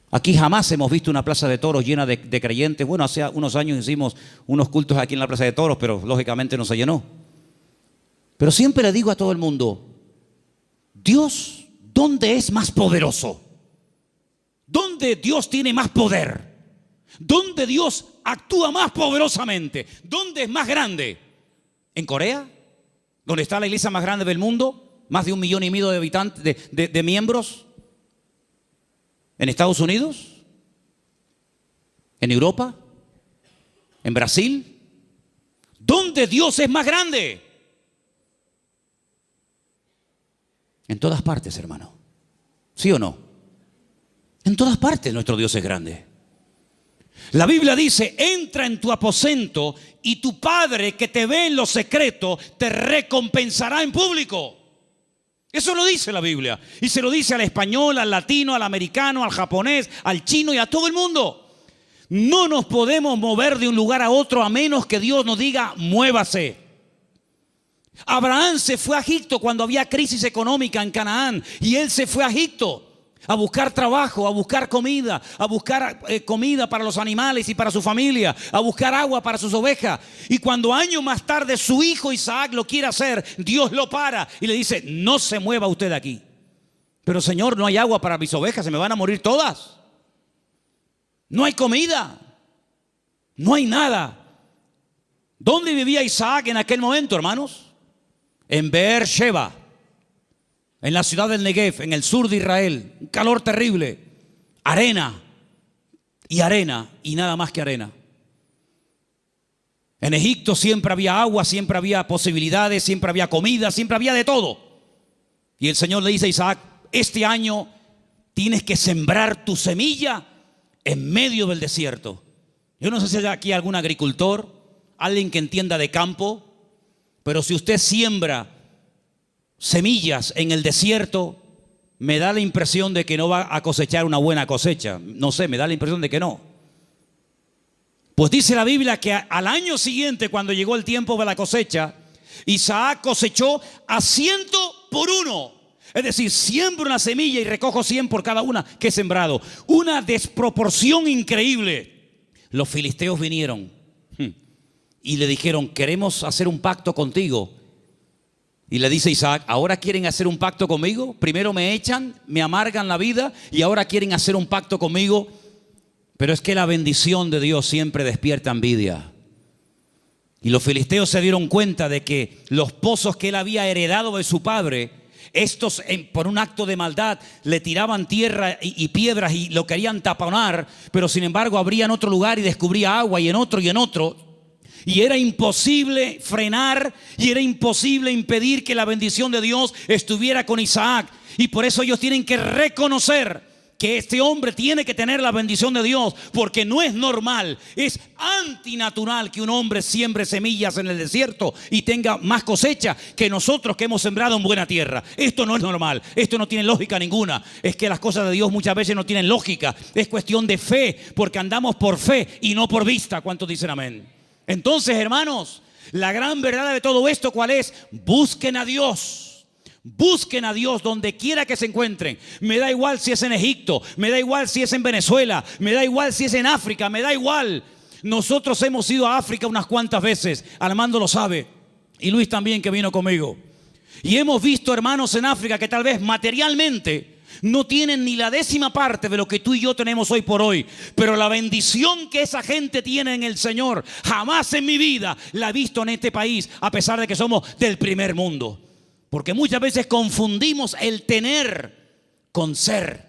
Speaker 1: Aquí jamás hemos visto una plaza de toros llena de creyentes. Bueno, hace unos años hicimos unos cultos aquí en la plaza de toros, pero lógicamente no se llenó. Pero siempre le digo a todo el mundo, Dios, ¿dónde es más poderoso? ¿Dónde Dios tiene más poder? ¿Dónde Dios actúa más poderosamente? ¿Dónde es más grande? ¿En Corea? ¿Donde está la iglesia más grande del mundo? ¿Más de 1,5 millones de habitantes, de miembros? ¿En Estados Unidos? ¿En Europa? ¿En Brasil? ¿Dónde Dios es más grande? En todas partes, hermano. ¿Sí o no? En todas partes nuestro Dios es grande. La Biblia dice, entra en tu aposento y tu Padre que te ve en lo secreto te recompensará en público. Eso lo dice la Biblia. Y se lo dice al español, al latino, al americano, al japonés, al chino y a todo el mundo. No nos podemos mover de un lugar a otro a menos que Dios nos diga, muévase. Abraham se fue a Egipto cuando había crisis económica en Canaán y él se fue a Egipto a buscar trabajo, a buscar comida, comida para los animales y para su familia, a buscar agua para sus ovejas. Y cuando años más tarde su hijo Isaac lo quiere hacer, Dios lo para y le dice, no se mueva usted de aquí. Pero Señor, no hay agua para mis ovejas, se me van a morir todas. No hay comida, no hay nada. ¿Dónde vivía Isaac en aquel momento, hermanos? En Beersheba, en la ciudad del Negev, en el sur de Israel. Un calor terrible, arena y nada más que arena. En Egipto siempre había agua, siempre había posibilidades, siempre había comida, siempre había de todo. Y el Señor le dice a Isaac, este año tienes que sembrar tu semilla en medio del desierto. Yo no sé si hay aquí algún agricultor, alguien que entienda de campo, pero si usted siembra semillas en el desierto, me da la impresión de que no va a cosechar una buena cosecha. No sé, me da la impresión de que no. Pues dice la Biblia que al año siguiente, cuando llegó el tiempo de la cosecha, Isaac cosechó a 100 por 1. Es decir, siembro una semilla y recojo 100 por cada una que he sembrado. Una desproporción increíble. Los filisteos vinieron y le dijeron, queremos hacer un pacto contigo. Y le dice Isaac, ¿ahora quieren hacer un pacto conmigo? Primero me echan, me amargan la vida y ahora quieren hacer un pacto conmigo. Pero es que la bendición de Dios siempre despierta envidia. Y los filisteos se dieron cuenta de que los pozos que él había heredado de su padre, estos por un acto de maldad le tiraban tierra y piedras y lo querían taponar, pero sin embargo abrían otro lugar y descubría agua y en otro y en otro. Y era imposible frenar y era imposible impedir que la bendición de Dios estuviera con Isaac. Y por eso ellos tienen que reconocer que este hombre tiene que tener la bendición de Dios, porque no es normal, es antinatural que un hombre siembre semillas en el desierto y tenga más cosecha que nosotros que hemos sembrado en buena tierra. Esto no es normal, esto no tiene lógica ninguna. Es que las cosas de Dios muchas veces no tienen lógica, es cuestión de fe, porque andamos por fe y no por vista. ¿Cuántos dicen amén? Entonces, hermanos, la gran verdad de todo esto, ¿cuál es? Busquen a Dios. Busquen a Dios donde quiera que se encuentren. Me da igual si es en Egipto, me da igual si es en Venezuela, me da igual si es en África, me da igual. Nosotros hemos ido a África unas cuantas veces, Armando lo sabe, y Luis también, que vino conmigo. Y hemos visto hermanos en África que tal vez materialmente no tienen ni la 10ª parte de lo que tú y yo tenemos hoy por hoy, pero la bendición que esa gente tiene en el Señor, jamás en mi vida la he visto en este país, a pesar de que somos del primer mundo. Porque muchas veces confundimos el tener con ser.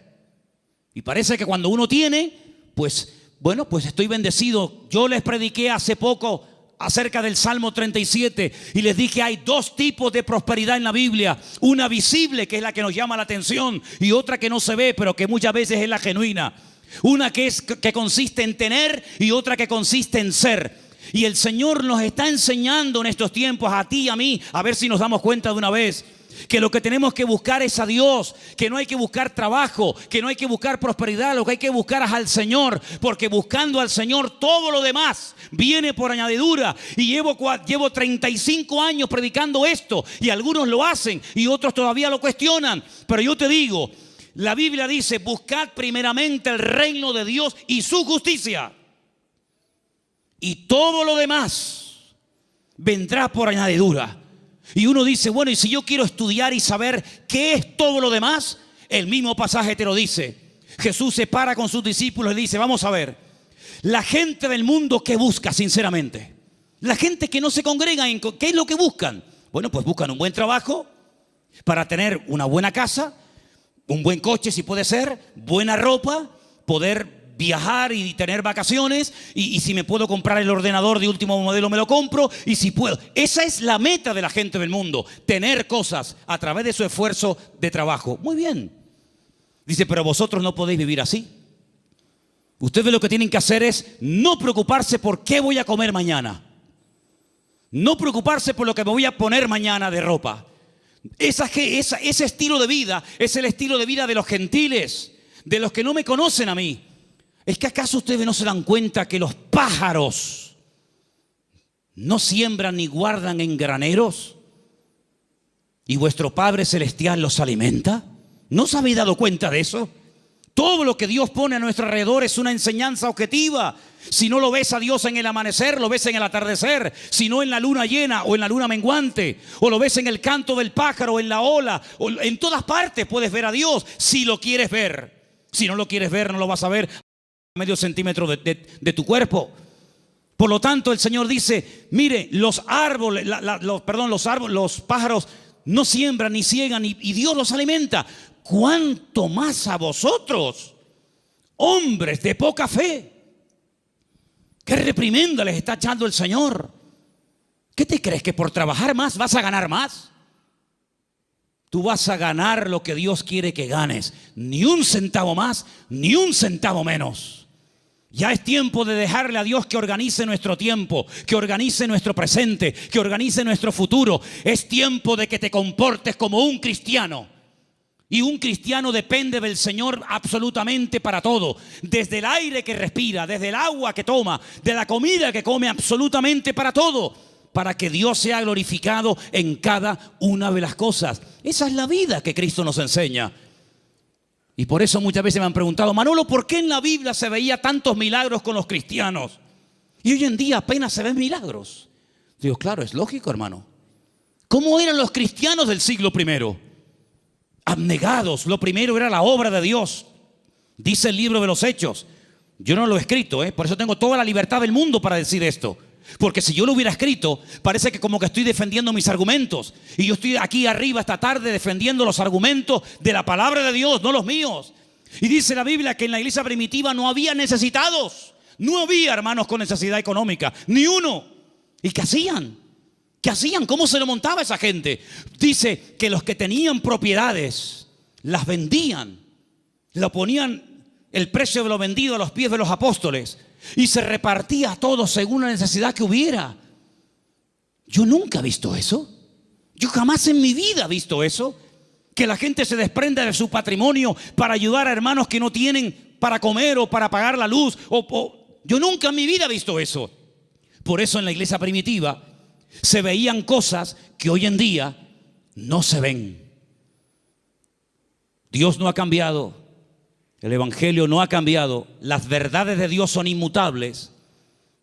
Speaker 1: Y parece que cuando uno tiene, pues bueno, pues estoy bendecido. Yo les prediqué hace poco acerca del Salmo 37 y les dije, hay 2 tipos de prosperidad en la Biblia. Una visible, que es la que nos llama la atención, y otra que no se ve, pero que muchas veces es la genuina. Una que consiste en tener y otra que consiste en ser. Y el Señor nos está enseñando en estos tiempos, a ti y a mí, a ver si nos damos cuenta de una vez, que lo que tenemos que buscar es a Dios, que no hay que buscar trabajo, que no hay que buscar prosperidad, lo que hay que buscar es al Señor, porque buscando al Señor todo lo demás viene por añadidura. Y llevo 35 años predicando esto, y algunos lo hacen y otros todavía lo cuestionan, pero yo te digo, la Biblia dice: buscad primeramente el reino de Dios y su justicia, y todo lo demás vendrá por añadidura. Y uno dice, bueno, y si yo quiero estudiar y saber qué es todo lo demás, el mismo pasaje te lo dice. Jesús se para con sus discípulos y dice: vamos a ver, la gente del mundo, ¿qué busca sinceramente? La gente que no se congrega, ¿qué es lo que buscan? Bueno, pues buscan un buen trabajo para tener una buena casa, un buen coche si puede ser, buena ropa, poder viajar y tener vacaciones, y si me puedo comprar el ordenador de último modelo me lo compro, y si puedo. Esa es la meta de la gente del mundo, tener cosas a través de su esfuerzo de trabajo. Muy bien. Dice, pero vosotros no podéis vivir así. Ustedes lo que tienen que hacer es no preocuparse por qué voy a comer mañana, no preocuparse por lo que me voy a poner mañana de ropa. Ese estilo de vida es el estilo de vida de los gentiles, de los que no me conocen a mí. ¿Es que acaso ustedes no se dan cuenta que los pájaros no siembran ni guardan en graneros y vuestro Padre Celestial los alimenta? ¿No os habéis dado cuenta de eso? Todo lo que Dios pone a nuestro alrededor es una enseñanza objetiva. Si no lo ves a Dios en el amanecer, lo ves en el atardecer. Si no, en la luna llena o en la luna menguante, o lo ves en el canto del pájaro o en la ola, o en todas partes puedes ver a Dios si lo quieres ver. Si no lo quieres ver, no lo vas a ver medio centímetro de tu cuerpo. Por lo tanto, el Señor dice: mire, los pájaros no siembran ni ciegan, y Dios los alimenta. ¿Cuánto más a vosotros, hombres de poca fe? ¿Qué reprimenda les está echando el Señor? ¿Qué te crees, que por trabajar más vas a ganar más? Tú vas a ganar lo que Dios quiere que ganes. Ni un centavo más, ni un centavo menos. Ya es tiempo de dejarle a Dios que organice nuestro tiempo, que organice nuestro presente, que organice nuestro futuro. Es tiempo de que te comportes como un cristiano. Y un cristiano depende del Señor absolutamente para todo. Desde el aire que respira, desde el agua que toma, de la comida que come, absolutamente para todo. Para que Dios sea glorificado en cada una de las cosas. Esa es la vida que Cristo nos enseña. Y por eso muchas veces me han preguntado: Manolo, ¿por qué en la Biblia se veía tantos milagros con los cristianos? Y hoy en día apenas se ven milagros. Digo, claro, es lógico, hermano. ¿Cómo eran los cristianos del siglo I? Abnegados. Lo primero era la obra de Dios. Dice el libro de los Hechos. Yo no lo he escrito, por eso tengo toda la libertad del mundo para decir esto. Porque si yo lo hubiera escrito, parece que como que estoy defendiendo mis argumentos. Y yo estoy aquí arriba esta tarde defendiendo los argumentos de la palabra de Dios, no los míos. Y dice la Biblia que en la iglesia primitiva no había necesitados. No había hermanos con necesidad económica, ni uno. ¿Y qué hacían? ¿Qué hacían? ¿Cómo se lo montaba esa gente? Dice que los que tenían propiedades las vendían. Lo ponían el precio de lo vendido a los pies de los apóstoles. Y se repartía a todos según la necesidad que hubiera. Yo nunca he visto eso. Yo jamás en mi vida he visto eso. Que la gente se desprenda de su patrimonio para ayudar a hermanos que no tienen para comer o para pagar la luz. Yo nunca en mi vida he visto eso. Por eso en la iglesia primitiva se veían cosas que hoy en día no se ven. Dios no ha cambiado. El Evangelio no ha cambiado, las verdades de Dios son inmutables,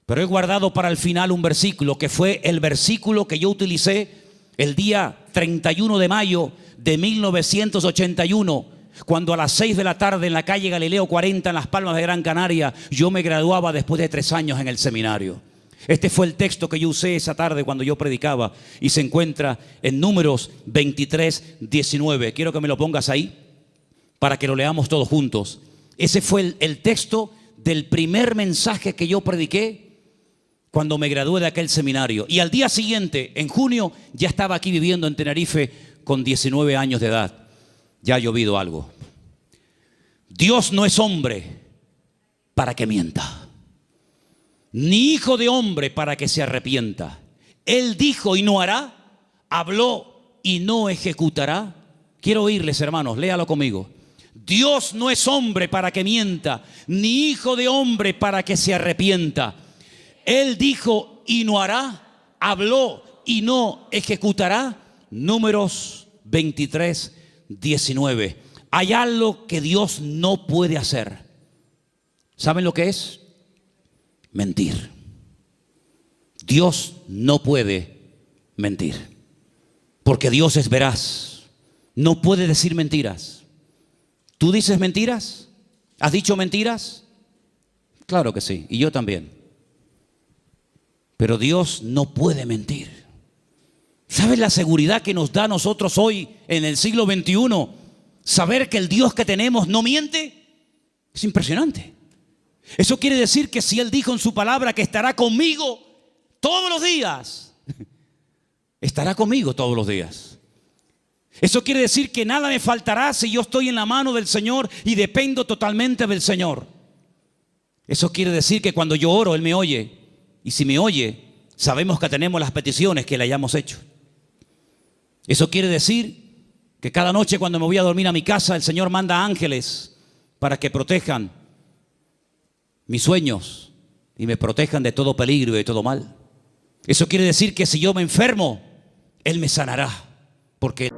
Speaker 1: pero he guardado para el final un versículo que fue el versículo que yo utilicé el día 31 de mayo de 1981, cuando a las 6 de la tarde en la calle Galileo 40 en Las Palmas de Gran Canaria, yo me graduaba después de 3 años en el seminario. Este fue el texto que yo usé esa tarde cuando yo predicaba y se encuentra en Números 23, 19. Quiero que me lo pongas ahí, para que lo leamos todos juntos. Ese fue el texto del primer mensaje que yo prediqué cuando me gradué de aquel seminario. Y al día siguiente, en junio, ya estaba aquí viviendo en Tenerife con 19 años de edad. Ya ha llovido algo. Dios no es hombre para que mienta, ni hijo de hombre para que se arrepienta. Él dijo y no hará, habló y no ejecutará. Quiero oírles, hermanos, léalo conmigo. Dios no es hombre para que mienta, ni hijo de hombre para que se arrepienta. Él dijo y no hará, habló y no ejecutará. Números 23, 19. Hay algo que Dios no puede hacer. ¿Saben lo que es? Mentir. Dios no puede mentir, porque Dios es veraz. No puede decir mentiras. ¿Tú dices mentiras? ¿Has dicho mentiras? Claro que sí, y yo también. Pero Dios no puede mentir. ¿Sabes la seguridad que nos da a nosotros hoy en el siglo XXI? Saber que el Dios que tenemos no miente. Es impresionante. Eso quiere decir que si Él dijo en su palabra que estará conmigo todos los días, estará conmigo todos los días. Eso quiere decir que nada me faltará si yo estoy en la mano del Señor y dependo totalmente del Señor. Eso quiere decir que cuando yo oro, Él me oye. Y si me oye, sabemos que tenemos las peticiones que le hayamos hecho. Eso quiere decir que cada noche cuando me voy a dormir a mi casa, el Señor manda ángeles para que protejan mis sueños y me protejan de todo peligro y de todo mal. Eso quiere decir que si yo me enfermo, Él me sanará, porque